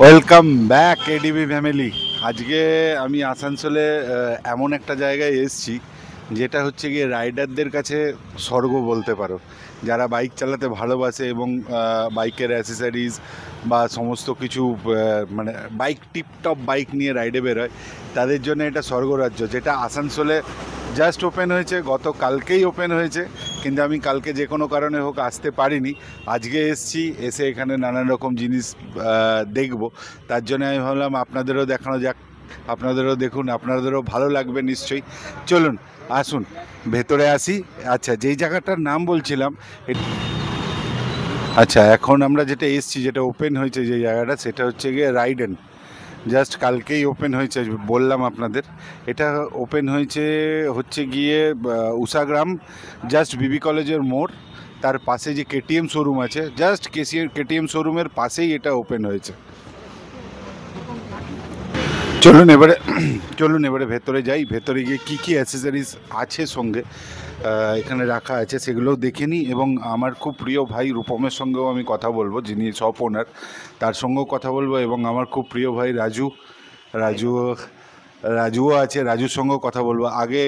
Welcome back ADB family. আজকে আমি আসানসোলে এমন একটা জায়গায় এসেছি যেটা হচ্ছে গিয়ে রাইডারদের কাছে স্বর্গ বলতে পারো। যারা বাইক চালাতে ভালোবাসে এবং বাইকের অ্যাসেসরিজ বা সমস্ত কিছু মানে বাইক টিপটপ বাইক নিয়ে রাইডে বেরোয়, তাদের জন্য এটা স্বর্গরাজ্য, যেটা আসানসোলে জাস্ট ওপেন হয়েছে, গতকালকেই ওপেন হয়েছে। কিন্তু আমি কালকে যে কোনো কারণে হোক আসতে পারিনি। আজকে এসছি, এসে এখানে নানান রকম জিনিস দেখব। তার জন্য আমি ভাবলাম আপনাদেরও দেখানো যাক, আপনাদেরও দেখুন, আপনাদেরও ভালো লাগবে নিশ্চয়ই। চলুন আসুন ভেতরে আসি। আচ্ছা, যেই জায়গাটার নাম বলছিলাম, আচ্ছা এখন আমরা যেটা এসছি, যেটা ওপেন হয়েছে যে জায়গাটা, সেটা হচ্ছে গিয়ে রাইডেন। জাস্ট কালকেই ওপেন হয়েছে বললাম আপনাদের। এটা ওপেন হচ্ছে গিয়ে উষাগ্রাম, জাস্ট বিবি কলেজের মোড়, তার পাশে যে কেটিএম শোরুম আছে, জাস্ট কেটিএম শোরুমের পাশেই এটা ওপেন হয়েছে। চলুন এবারে ভেতরে যাই। ভেতরে গিয়ে কী কী অ্যাসেসরিজ আছে সঙ্গে এখানে রাখা আছে সেগুলোও দেখে নিই, এবং আমার খুব প্রিয় ভাই রূপমের সঙ্গেও আমি কথা বলবো, যিনি শপ ওনার, তার সঙ্গেও কথা বলবো। এবং আমার খুব প্রিয় ভাই রাজু রাজুও আছে, রাজুর সঙ্গেও কথা বলবো। আগে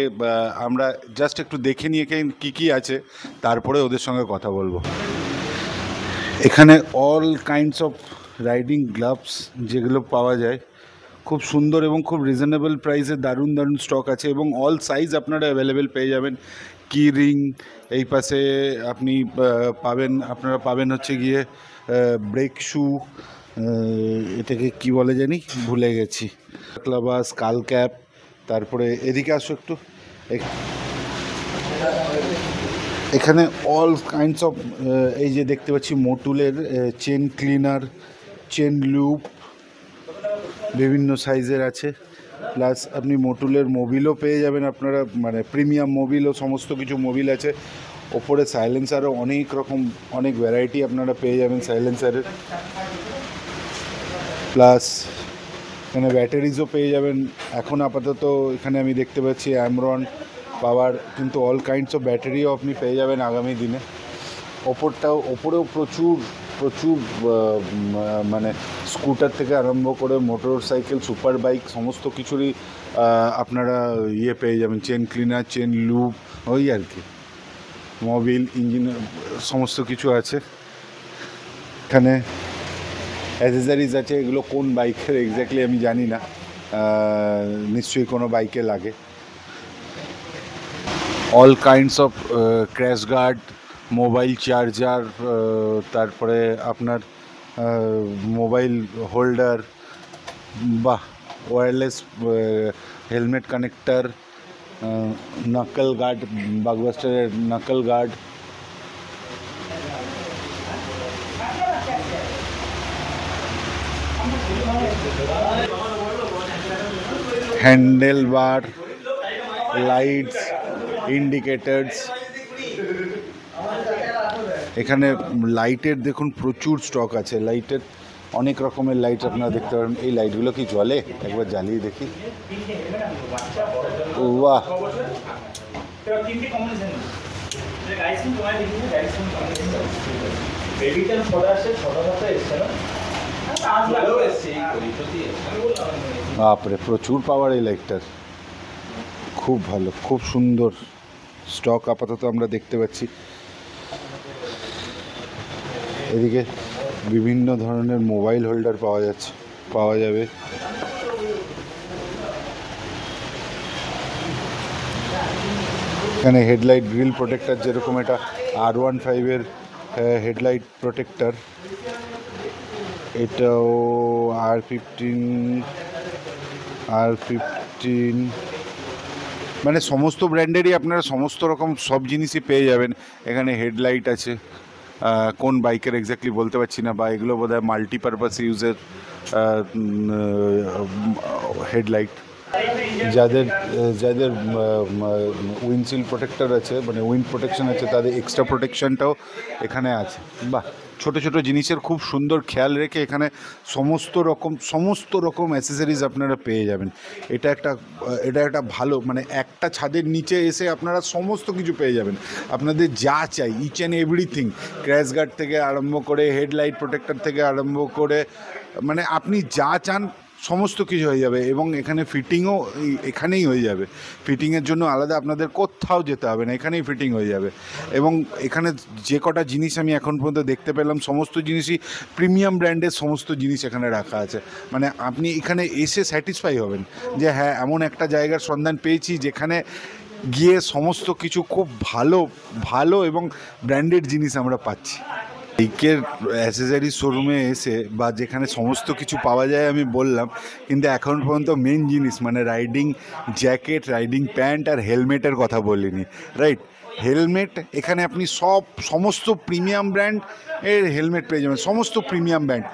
আমরা জাস্ট একটু দেখে নিয়ে কী কী আছে, তারপরে ওদের সঙ্গে কথা বলবো। এখানে all kinds of riding gloves যেগুলো পাওয়া যায়, খুব সুন্দর এবং খুব রিজনেবল প্রাইসে দারুণ দারুণ স্টক আছে, এবং অল সাইজ আপনারা অ্যাভেলেবেল পেয়ে যাবেন। কি রিং এই পাশে আপনি আপনারা পাবেন হচ্ছে গিয়ে ব্রেক শু, এটাকে কি বলে জানি ভুলে গেছি, ক্লাবা স্কাল ক্যাপ। তারপরে এদিকে আসো একটু। এখানে অল কাইন্ডস অফ, এই যে দেখতে পাচ্ছি মোটুলের চেন ক্লিনার, চেন লুপ বিভিন্ন সাইজের আছে। প্লাস আপনি মোটুলের মোবিলও পেয়ে যাবেন আপনারা, মানে প্রিমিয়াম মোবিলও, সমস্ত কিছু মোবিল আছে। ওপরে সাইলেন্সারও অনেক রকম, অনেক ভ্যারাইটি আপনারা পেয়ে যাবেন সাইলেন্সারের। প্লাস এখানে ব্যাটারিজও পেয়ে যাবেন। এখন আপাতত এখানে আমি দেখতে পাচ্ছি অ্যামরন পাওয়ার, কিন্তু অল কাইন্ডস অফ ব্যাটারিও আপনি পেয়ে যাবেন আগামী দিনে। ওপরেও প্রচুর প্রচুর মানে স্কুটার থেকে আরম্ভ করে মোটর সাইকেল, সুপার বাইক, সমস্ত কিছুরই আপনারা পেয়ে যাবেন। চেন ক্লিনার, চেন লুপ, ওই আর কি, মোবিল, ইঞ্জিন, সমস্ত কিছু আছে এখানে। অ্যাসেসরিজ আছে, এগুলো কোন বাইকের এক্স্যাক্টলি আমি জানি না, নিশ্চয়ই কোনো বাইকে লাগে। All kinds of crash guard, mobile charger, তারপরে আপনার মোবাইল হোল্ডার, বাহ, wireless helmet connector, knuckle guard, বাগবাস্টারের knuckle guard, handle bar, lights, indicators. এখানে লাইটের দেখুন প্রচুর স্টক আছে, লাইটের অনেক রকমের লাইট আপনারা দেখতে পারেন। এই লাইটগুলো কি জ্বলে? একবার জ্বালিয়ে দেখি। বাহ, বাপরে প্রচুর পাওয়ার এই লাইটটার, খুব ভালো, খুব সুন্দর স্টক আপাতত আমরা দেখতে পাচ্ছি। এদিকে বিভিন্ন ধরনের মোবাইল হোল্ডার পাওয়া যাবে। এখানে হেডলাইট গ্রিল প্রোটেক্টর, যেরকম এটা R15-এর হেডলাইট প্রোটেক্টর, এটাও R15, মানে সমস্ত ব্র্যান্ডেরই আপনারা সমস্ত রকম সব জিনিসই পেয়ে যাবেন এখানে। হেডলাইট আছে, কোন বাইকের এক্স্যাক্টলি বলতে পারছি না, বা এগুলো বোধহয় মাল্টিপারপাস ইউজের হেডলাইট। যাদের যাদের উইন্ডশিল্ড প্রোটেক্টর আছে, মানে উইন্ড প্রোটেকশন আছে, তাদের এক্সট্রা প্রোটেকশনটাও এখানে আছে। বাহ, ছোট ছোট জিনিসের খুব সুন্দর খেয়াল রেখে এখানে সমস্ত রকম অ্যাসেসরিজ আপনারা পেয়ে যাবেন। এটা একটা ভালো, মানে একটা ছাদের নিচে এসে আপনারা সমস্ত কিছু পেয়ে যাবেন, আপনাদের যা চাই each and everything, crash guard থেকে আরম্ভ করে হেডলাইট প্রোটেক্টর থেকে আরম্ভ করে, মানে আপনি যা চান সমস্ত কিছু হয়ে যাবে। এবং এখানে ফিটিংও এখানেই হয়ে যাবে, ফিটিংয়ের জন্য আলাদা আপনাদের কোথাও যেতে হবে না, এখানেই ফিটিং হয়ে যাবে। এবং এখানে যে কটা জিনিস আমি এখন পর্যন্ত দেখতে পেলাম সমস্ত জিনিসই প্রিমিয়াম ব্র্যান্ডের সমস্ত জিনিস এখানে রাখা আছে। মানে আপনি এখানে এসে স্যাটিসফাই হবেন যে হ্যাঁ, এমন একটা জায়গার সন্ধান পেয়েছি যেখানে গিয়ে সমস্ত কিছু খুব ভালো এবং ব্র্যান্ডেড জিনিস আমরা পাচ্ছি। বাইকের অ্যাসেসরিজ শোরুমে এসে বা যেখানে সমস্ত কিছু পাওয়া যায় আমি বললাম, কিন্তু এখন পর্যন্ত মেন জিনিস মানে রাইডিং জ্যাকেট, রাইডিং প্যান্ট আর হেলমেটের কথা বলিনি, রাইট? হেলমেট এখানে আপনি সমস্ত প্রিমিয়াম ব্র্যান্ড এর হেলমেট পেয়ে যাবেন, সমস্ত premium brand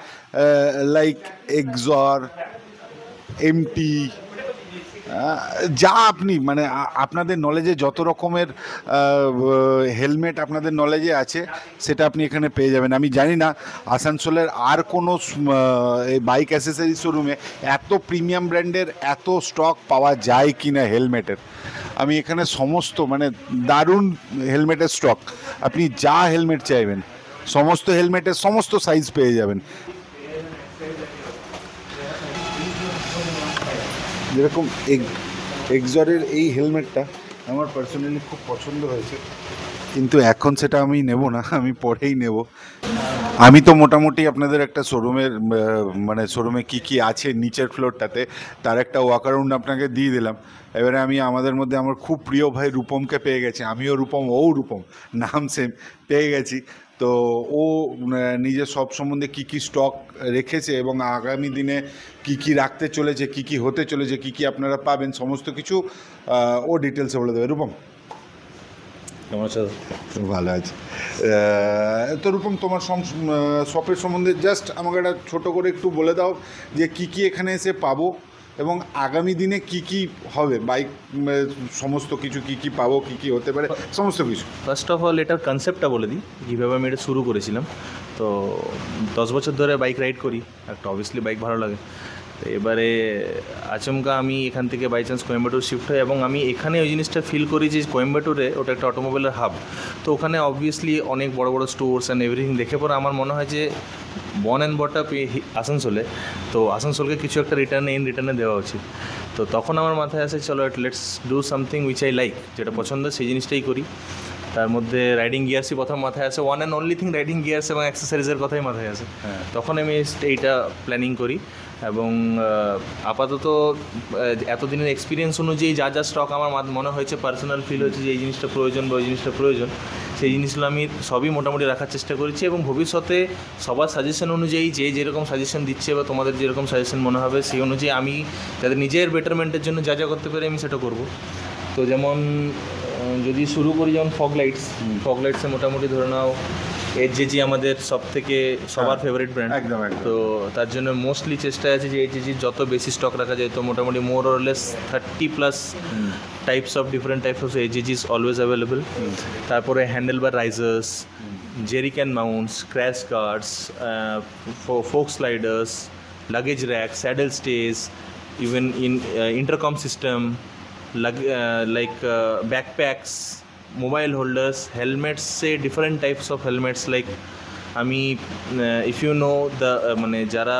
like Axor, MT, যা আপনি মানে আপনাদের নলেজে যত রকমের হেলমেট আপনাদের নলেজে আছে সেটা আপনি এখানে পেয়ে যাবেন। আমি জানি না আসানসোলের আর কোনো বাইক অ্যাসেসরিজ শোরুমে এত প্রিমিয়াম ব্র্যান্ডের এত স্টক পাওয়া যায় কি না হেলমেটের। আমি এখানে সমস্ত মানে দারুণ হেলমেটের স্টক, আপনি যা হেলমেট চাইবেন সমস্ত হেলমেটের সমস্ত সাইজ পেয়ে যাবেন। যেরকম এক্সরের এই হেলমেটটা আমার পার্সোনালি খুব পছন্দ হয়েছে, কিন্তু এখন সেটা আমি নেব না, আমি পরেই নেব। আমি তো মোটামুটি আপনাদের একটা শোরুমের মানে শোরুমে কী আছে নিচের ফ্লোরটাতে তার একটা ওয়াক অ্যারাউন্ড আপনাকে দিয়ে দিলাম। এবারে আমি আমাদের মধ্যে আমার খুব প্রিয় ভাই রূপমকে পেয়ে গেছি, আমিও রূপম, ও রূপম, নাম সেম, পেয়ে গেছি। তো ও নিজের সব সম্বন্ধে কী স্টক রেখেছে এবং আগামী দিনে কী রাখতে চলেছে, কী হতে চলেছে, কী আপনারা পাবেন সমস্ত কিছু ও ডিটেলসে বলে দেবে। রূপম কেমন আছো? ভালো আছে। তো রূপম, তোমার শপের সম্বন্ধে জাস্ট আমাকে একটা ছোটো করে একটু বলে দাও যে কী এখানে এসে পাবো এবং আগামী দিনে কী হবে, বাইক সমস্ত কিছু কী পাবো, কী হতে পারে সমস্ত কিছু। ফার্স্ট অফ অল এটার কনসেপ্টটা বলে দিই, কীভাবে আমি এটা শুরু করেছিলাম। তো 10 বছর ধরে বাইক রাইড করি, একটা অবভিয়াসলি বাইক ভালো লাগে। তো এবারে আচমকা আমি এখান থেকে বাই চান্স কোয়েম্বাটুর শিফট হয় এবং আমি এখানে ওই জিনিসটা ফিল করি যে কোয়েম্বাটুরে ওটা একটা অটোমোবাইলের হাব। তো ওখানে অবভিয়াসলি অনেক বড় বড় স্টোর্স অ্যান্ড এভরিথিং দেখে পরে আমার মনে হয় যে বর্ন অ্যান্ড বট আপ আসানসোলে, তো আসানসোলকে কিছু একটা রিটার্নে দেওয়া উচিত। তো তখন আমার মাথায় আসে চলো let's do something which I like, যেটা পছন্দ সেই জিনিসটাই করি। তার মধ্যে রাইডিং গিয়ার্সই প্রথম মাথায় আসে, one and only thing riding gears এবং অ্যাক্সেসরিজের কথাই মাথায় আসে। তখন আমি এইটা প্ল্যানিং করি এবং আপাতত এতদিনের এক্সপিরিয়েন্স অনুযায়ী যা স্টক আমার মনে হয়েছে, পার্সোনাল ফিল হয়েছে যে এই জিনিসটা প্রয়োজন বা ওই জিনিসটা প্রয়োজন, সেই জিনিসগুলো আমি সবই মোটামুটি রাখার চেষ্টা করেছি। এবং ভবিষ্যতে সবার সাজেশন অনুযায়ী যে যেরকম সাজেশন দিচ্ছে বা তোমাদের যেরকম সাজেশন মনে হবে সেই অনুযায়ী আমি যাদের নিজের বেটারমেন্টের জন্য যা করতে পারি আমি সেটা করব। তো যেমন যদি শুরু করি, যেমন ফগ লাইটসে মোটামুটি ধরে নাও এইচজেজি আমাদের সবার ফেভারিট ব্র্যান্ড একদম। তো তার জন্য মোস্টলি চেষ্টা আছে যে এইচজেজির যত বেশি স্টক রাখা যায়। তো মোটামুটি more or less 30+ types of different types of এইচজেজিস অলওয়েজ অ্যাভেলেবল। তারপরে handle bar risers, jerry can mounts, crash guards, fork sliders, luggage racks, saddle stays, even in intercom system, like backpacks, mobile holders, helmets, say different types of helmets like আমি if you know the মানে যারা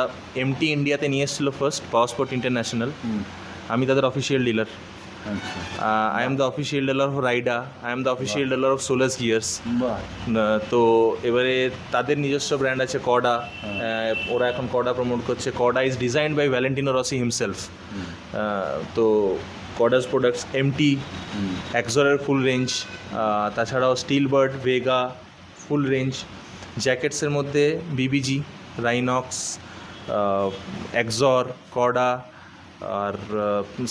MT ইন্ডিয়াতে নিয়ে এসেছিলো first পাওয়ারস্পোর্ট International, আমি তাদের official dealer. I am the official dealer of Raida, I am the official dealer of Solace Gears. তো এবারে তাদের নিজস্ব ব্র্যান্ড আছে কডা, ওরা এখন কডা প্রমোট করছে। কডা is designed by Valentino Rossi himself. তো কডাস প্রোডাক্টস এমটি, এক্সরের ফুল রেঞ্জ, তাছাড়াও Steelbird, Vega full range. জ্যাকেটসের মধ্যে বিবিজি, রাইনক্স, এক্সর, কডা আর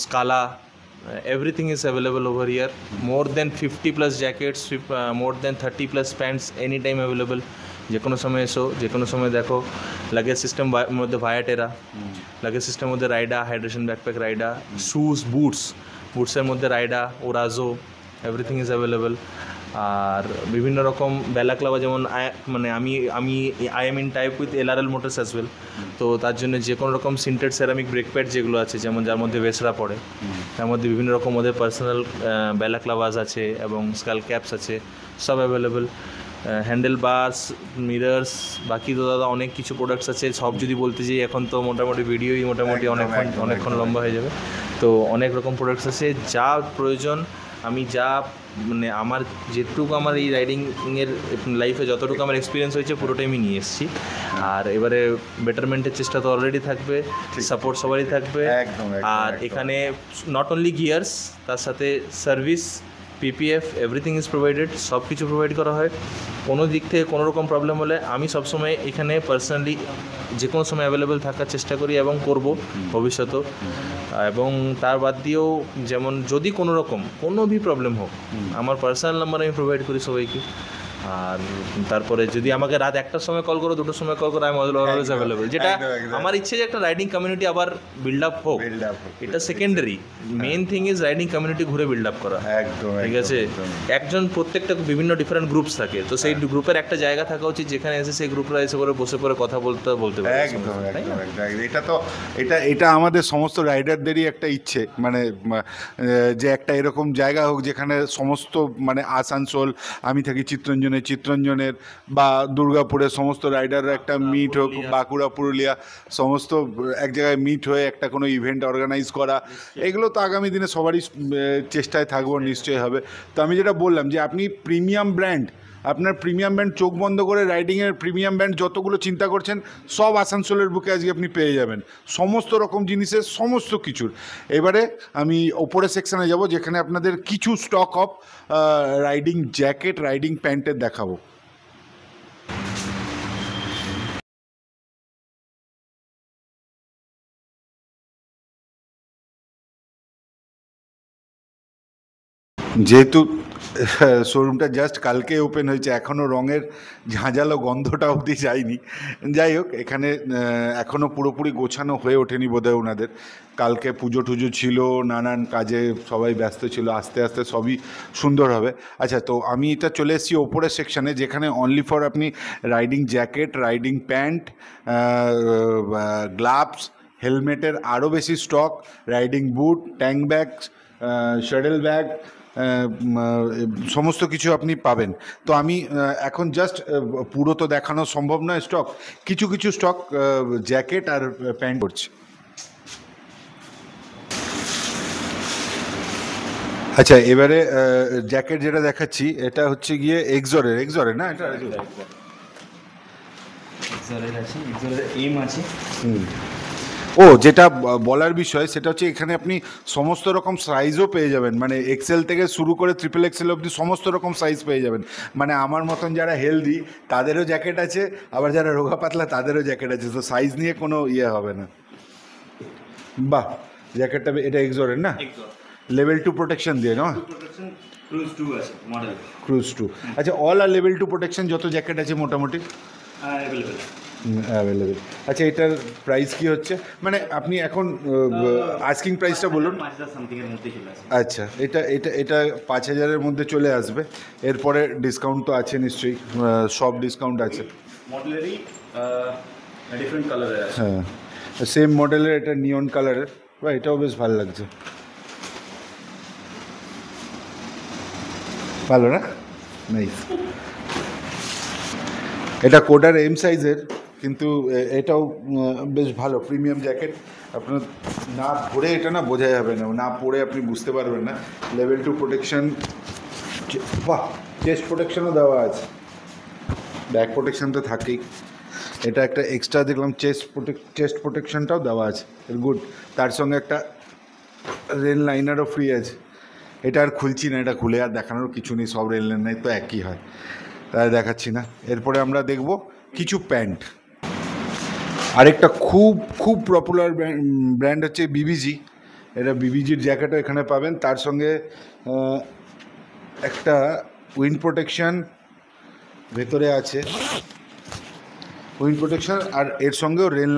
স্কালা, everything is available over here. More than 50+ jackets, more than 30+ pants anytime available. যে কোনো সময় এসো, যে কোনো সময় দেখো। লাগেজ সিস্টেম মধ্যে ভায়াটেরা, লাগেজ সিস্টেমের মধ্যে Raida, hydration backpack Raida, shoes বুটসের মধ্যে রাইডা, ওরাজো, এভরিথিং ইজ অ্যাভেলেবল। আর বিভিন্ন রকম ব্যালাক্লাভা, যেমন মানে আমি I am in tie-up with LRL Motors as well, তো তার জন্য যে কোনো রকম সিন্টেড সেরামিক ব্রেক প্যাড যেগুলো আছে, যেমন যার মধ্যে ভেসরা পড়ে, তার মধ্যে বিভিন্ন রকম ওদের পার্সোনাল ব্যালাক্লাভাস আছে এবং স্কাল ক্যাপস আছে, সব অ্যাভেলেবেল। হ্যান্ডেল বার্স, মিরার্স, বাকি তো দাদা অনেক কিছু প্রোডাক্টস আছে, সব যদি বলতে যাই এখন তো মোটামুটি ভিডিওই মোটামুটি অনেকক্ষণ লম্বা হয়ে যাবে। তো অনেক রকম প্রোডাক্টস আছে, যা প্রয়োজন আমি যা মানে আমার যেটুকু আমার এই রাইডিংয়ের লাইফে যতটুকু আমার এক্সপিরিয়েন্স হয়েছে পুরোটাই আমি নিয়ে এসেছি। আর এবারে বেটারমেন্টের চেষ্টা তো অলরেডি থাকবে, সাপোর্ট সবারই থাকবে। আর এখানে নট অনলি গিয়ার্স, তার সাথে service, PPF, everything is provided, সব কিছু প্রোভাইড করা হয়। কোনো দিক থেকে কোনো রকম প্রবলেম হলে আমি সবসময় এখানে পার্সোনালি যে কোনো সময় অ্যাভেলেবেল থাকার চেষ্টা করি এবং করব ভবিষ্যতেও। এবং তার বাদ দিয়েও যেমন যদি কোনো রকম কোনো ভি প্রবলেম হোক, আমার পার্সোনাল নাম্বার আমি প্রোভাইড করি সবাইকে। আর তারপরে যদি আমাকে রাত 1টার সময় কল করো, 2টোর সময় কল করো, আমি অলওয়েজ অ্যাভেলেবল। যেটা আমার ইচ্ছে যে একটা রাইডিং কমিউনিটি আবার বিল্ড আপ হোক, এটা secondary. Main thing is riding community ঘুরে বিল্ড আপ করা, ঠিক আছে? একজন প্রত্যেকটা বিভিন্ন ডিফারেন্ট গ্রুপস থাকে, তো সেই গ্রুপের একটা জায়গা থাকা উচিত যেখানে এসে সেই গ্রুপরা এসে করে বসে পরে কথা বলতে পারে। এটা আমাদের সমস্ত রাইডারদেরই একটা ইচ্ছে, মানে যে একটা এরকম জায়গা হোক যেখানে সমস্ত মানে আসানসোল, আমি থাকি চিত্তরঞ্জনের বা দুর্গাপুরের সমস্ত রাইডাররা একটা মিট হোক, বাঁকুড়া, পুরুলিয়া, সমস্ত এক জায়গায় মিট হয়ে একটা কোনো ইভেন্ট অর্গানাইজ করা, এগুলো তো আগামী দিনে সবারই চেষ্টায় থাকবো, নিশ্চয়ই হবে। তো আমি যেটা বললাম যে আপনি প্রিমিয়াম ব্র্যান্ড, আপনার প্রিমিয়াম ব্র্যান্ড, চোখ বন্ধ করে রাইডিংয়ের প্রিমিয়াম ব্র্যান্ড যতগুলো চিন্তা করছেন সব আসানসোলের বুকে আজকে আপনি পেয়ে যাবেন, সমস্ত রকম জিনিসের সমস্ত কিছুর। এবারে আমি ওপরের সেকশানে যাব যেখানে আপনাদের কিছু stock of riding jacket, riding প্যান্টের দেখাবো। যেহেতু শোরুমটা জাস্ট কালকে ওপেন হয়েছে, এখনও রঙের ঝাঁঝালো গন্ধটা অবধি যায়নি। যাই হোক, এখানে এখনও পুরোপুরি গোছানো হয়ে ওঠেনি বোধহয় ওনাদের, কালকে পুজো টুজো ছিল, নানান কাজে সবাই ব্যস্ত ছিল, আস্তে আস্তে সবই সুন্দর হবে। আচ্ছা, তো আমি এটা চলে এসেছি ওপরের সেকশানে যেখানে অনলি ফর আপনি riding jacket, riding pant, gloves, হেলমেটের আরও বেশি stock, riding boot, tank bag, shuttle bag, সমস্ত কিছু আপনি পাবেন। তো আমি এখন জাস্ট পুরো তো দেখানো সম্ভব নয় স্টক, কিছু কিছু স্টক জ্যাকেট আর প্যান্ট করছি। আচ্ছা, এবারে জ্যাকেট যেটা দেখাচ্ছি এটা হচ্ছে গিয়ে এক্সরের না, এটা এম আছে। ও, যেটা বলার বিষয় সেটা হচ্ছে এখানে আপনি সমস্ত রকম সাইজও পেয়ে যাবেন, মানে এক্সেল থেকে শুরু করে ট্রিপল এক্সেল অবধি সমস্ত রকম সাইজ পেয়ে যাবেন। মানে আমার মতন যারা হেলদি তাদেরও জ্যাকেট আছে, আবার যারা রোগা পাতলা তাদেরও জ্যাকেট আছে, তো সাইজ নিয়ে কোনো ইয়ে হবে না। বাহ, জ্যাকেটটা এটা এক্সরের না, লেভেল 2 প্রোটেকশন দিয়ে না, ক্রুজ 2। আচ্ছা, অল আর লেভেল 2 প্রোটেকশন যত জ্যাকেট আছে মোটামুটি অ্যাভেলেবেল। আচ্ছা, এটার প্রাইস কি হচ্ছে, মানে আপনি এখন আস্কিং প্রাইসটা বলুন। আচ্ছা, এটা এটা এটা 5,000-এর মধ্যে চলে আসবে, এরপরে ডিসকাউন্ট তো আছে নিশ্চয়ই, সব ডিসকাউন্ট আছে। হ্যাঁ, সেম মডেলের, এটা নিয়ন কালারের, বা এটাও বেশ ভালো লাগছে, ভালো না, নাইস। এটা কোডার এম সাইজের, কিন্তু এটাও বেশ ভালো প্রিমিয়াম জ্যাকেট। আপনার না পরে এটা না বোঝা যাবে না, না পরে আপনি বুঝতে পারবেন না। লেভেল 2 প্রোটেকশন, বাহ, চেস্ট প্রোটেকশনও দেওয়া আছে, ব্যাক প্রোটেকশন তো থাকেই, এটা একটা এক্সট্রা দেখলাম চেস্ট প্রোটেকশনটাও দেওয়া আছে, গুড। তার সঙ্গে একটা রেল লাইনারও ফ্রি আছে। এটা আর খুলছি না, এটা খুলে আর দেখানোর কিছু নেই, সব রেল লাইনার তো একই হয়, তাই দেখাচ্ছি না। এরপরে আমরা দেখব কিছু প্যান্ট। আরেকটা খুব খুব পপুলার ব্র্যান্ড হচ্ছে বিবিজি, এটা বিবিজির জ্যাকেটও এখানে পাবেন, তার সঙ্গে একটা উইন্ড প্রোটেকশন ভেতরে আছে, উইন্ড প্রোটেকশন, আর এর সঙ্গেও রেল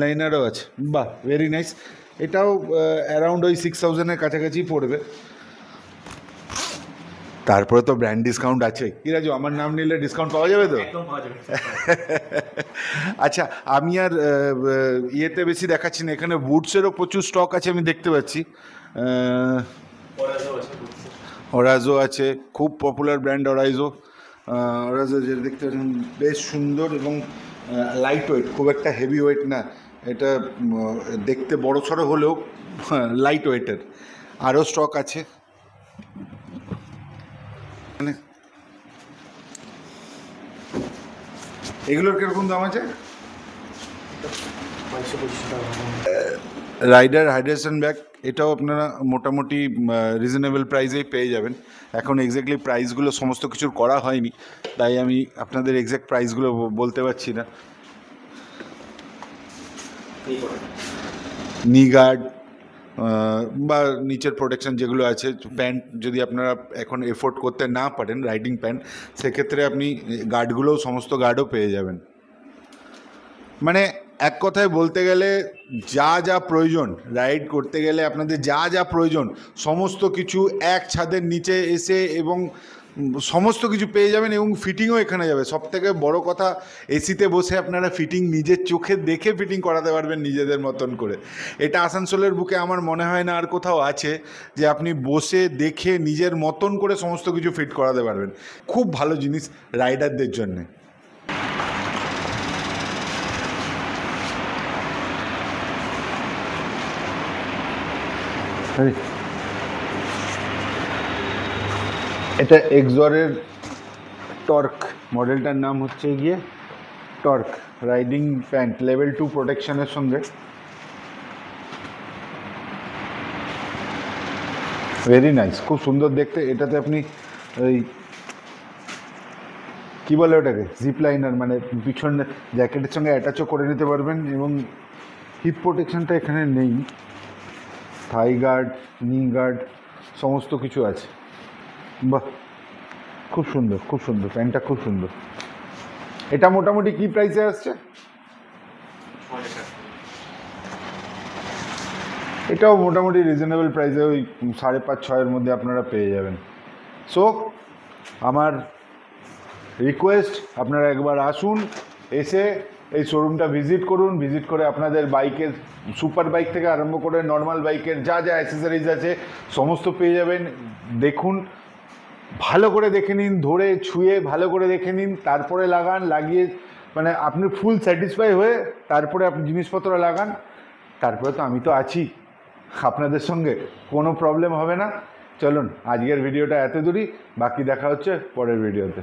লাইনারও আছে, বাহ, ভেরি নাইস। এটাও অ্যারাউন্ড ওই 6,000-এর কাছাকাছি পড়বে। তারপরে তো ব্র্যান্ড ডিসকাউন্ট আছে। কি রাজু, আমার নাম নিলে ডিসকাউন্ট পাওয়া যাবে তো? একদম পাওয়া যাবে। আচ্ছা, আমি আর ইয়েতে বেশি দেখাচ্ছি না, এখানে বুটসেরও প্রচুর স্টক আছে আমি দেখতে পাচ্ছি। অরাজো আছে, খুব পপুলার ব্র্যান্ড অরাইজো। অরাজো যেটা দেখতে পাচ্ছেন বেশ সুন্দর এবং লাইট ওয়েট, খুব একটা হেভি ওয়েট না, এটা দেখতে বড় সড়ো হলেও লাইট ওয়েটের। আরও স্টক আছে এগুলোর কিরকম দাম আছে? রাইডার হাইড্রেশন ব্যাগ, এটাও আপনারা মোটামুটি রিজনেবল প্রাইসেই পেয়ে যাবেন। এখন এক্স্যাক্টলি প্রাইসগুলো সমস্ত কিছুর করা হয়নি, তাই আমি আপনাদের এক্স্যাক্ট প্রাইসগুলো বলতে পারছি না। নি গার্ড বা নিচের প্রোটেকশন যেগুলো আছে, প্যান্ট যদি আপনারা এখন এফোর্ড করতে না পারেন রাইডিং প্যান্ট, সেক্ষেত্রে আপনি গার্ডগুলোও সমস্ত গার্ডও পেয়ে যাবেন। মানে এক কথায় বলতে গেলে যা যা প্রয়োজন রাইড করতে গেলে আপনাদের যা যা প্রয়োজন সমস্ত কিছু এক ছাদের নিচে এসে এবং সমস্ত কিছু পেয়ে যাবেন, এবং ফিটিংও এখানে যাবে। সব থেকে বড় কথা, এসিতে বসে আপনারা ফিটিং নিজের চোখে দেখে ফিটিং করাতে পারবেন নিজেদের মতন করে। এটা আসানসোলের বুকে আমার মনে হয় না আর কোথাও আছে যে আপনি বসে দেখে নিজের মতন করে সমস্ত কিছু ফিট করাতে পারবেন। খুব ভালো জিনিস রাইডারদের জন্যে। এটা এক্সরের টর্ক, মডেলটার নাম হচ্ছে গিয়ে টর্ক রাইডিং প্যান্ট, লেভেল 2 প্রোটেকশনের সঙ্গে। ভেরি নাইস, খুব সুন্দর দেখতে। এটাতে আপনি ওই কী বলে ওটাকে, জিপ লাইনার, মানে পিছনে জ্যাকেটের সঙ্গে অ্যাটাচও করে নিতে পারবেন। এবং হিপ প্রোটেকশনটা এখানে নেই, থাই গার্ড, নি গার্ড সমস্ত কিছু আছে। বাহ, খুব সুন্দর, খুব সুন্দর, প্যান্টটা খুব সুন্দর। এটা মোটামুটি কি প্রাইসে আসছে? এটাও মোটামুটি রিজনেবল প্রাইসে, ওই 5.5-6 মধ্যে আপনারা পেয়ে যাবেন। সো আমার রিকোয়েস্ট, আপনারা একবার আসুন, এসে এই শোরুমটা ভিজিট করুন। ভিজিট করে আপনাদের বাইকের, সুপার বাইক থেকে আরম্ভ করে নর্মাল বাইকের যা যা অ্যাক্সেসরিজ আছে সমস্ত পেয়ে যাবেন। দেখুন, ভালো করে দেখে নিন, ধরে ছুঁয়ে ভালো করে দেখে নিন, তারপরে লাগান। লাগিয়ে মানে আপনি ফুল স্যাটিসফাই হয়ে তারপরে আপনি জিনিসপত্র লাগান। তারপরে তো আমি তো আছি আপনাদের সঙ্গে, কোনো প্রবলেম হবে না। চলুন, আজকের ভিডিওটা এত দূরই, বাকি দেখা হচ্ছে পরের ভিডিওতে।